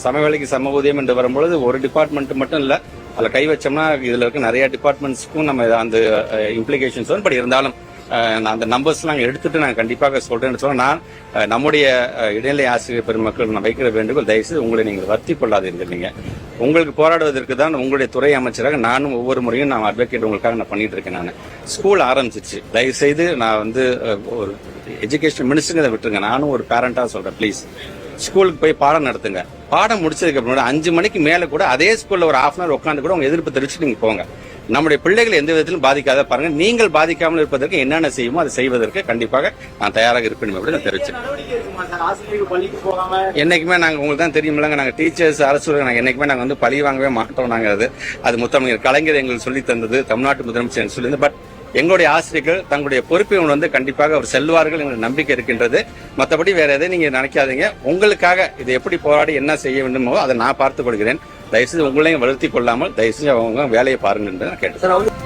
சமவேளைக்கு சம ஊதியம் என்று வரும்பொழுது ஒரு டிபார்ட்மெண்ட் மட்டும் இல்ல, அதில் கை வச்சோம்னா இதுல இருக்க நிறைய டிபார்ட்மெண்ட்ஸ்க்கும் நம்ம அந்த இம்ப்ளிகேஷன்ஸ் வரும். பட் இருந்தாலும் நான் அந்த நம்பர்ஸ் நாங்கள் எடுத்துட்டு நான் கண்டிப்பாக சொல்றேன்னு சொன்னா, நான் நம்முடைய இடைநிலை ஆசிரியர் பெருமக்கள் நான் வைக்கிற வேண்டுகோள், தயவுசெய்து உங்களை நீங்கள் வருத்தி கொள்ளாதீர்கள். நீங்க உங்களுக்கு போராடுவதற்கு தான் உங்களுடைய துறை அமைச்சராக நானும் ஒவ்வொரு முறையும் நான் அட்வொகேட் உங்களுக்காக நான் பண்ணிட்டு இருக்கேன். நான் ஸ்கூல் ஆரம்பிச்சிச்சு, தயவுசெய்து நான் வந்து ஒரு எஜுகேஷன் மினிஸ்டர் விட்டுருங்க. நானும் ஒரு பேரண்டா சொல்றேன், ப்ளீஸ் ஸ்கூலுக்கு போய் பாடம் நடத்துங்க. பாடம் முடிச்சதுக்கு அப்புறம் 5 மணிக்கு மேல கூட அதே ஸ்கூல்ல ஒரு ½ hour உட்காந்து கூட உங்க எதிர்ப்பு தெரிவிச்சு நீங்க போங்க. நம்முடைய பிள்ளைகள் எந்த விதத்திலும் பாதிக்காத பாருங்க. நீங்கள் பாதிக்காமல் இருப்பதற்கு என்னென்ன செய்யுமோ அதை செய்வதற்கு கண்டிப்பாக நான் தயாராக இருப்பேன் அப்படின்னு நான் தெரிவிச்சேன். என்னைக்குமே நாங்க உங்களுக்கு தான் தெரியுமில்லங்க, நாங்க டீச்சர்ஸ் அரசு நாங்க என்னைக்குமே நாங்க வந்து பழி வாங்கவே மாட்டோம். நாங்க அது முத்தமிழர் கலைஞர் எங்களுக்கு சொல்லி தந்தது, தமிழ்நாட்டு முதலமைச்சர் சொல்லி, பட் எங்களுடைய ஆசிரியர்கள் தங்களுடைய பொறுப்பை வந்து கண்டிப்பாக அவர் செல்வார்கள் என்ற நம்பிக்கை இருக்கின்றது. மற்றபடி வேற எதை நீங்க நினைக்காதீங்க. உங்களுக்காக இதை எப்படி போராடி என்ன செய்ய வேண்டுமோ அதை நான் பார்த்துக் கொள்கிறேன். தயவுசெய்து உங்களையும் வளர்த்தி கொள்ளாமல் தயவுசெய்து அவங்க வேலையை பாருங்க என்று நான் கேட்டேன்.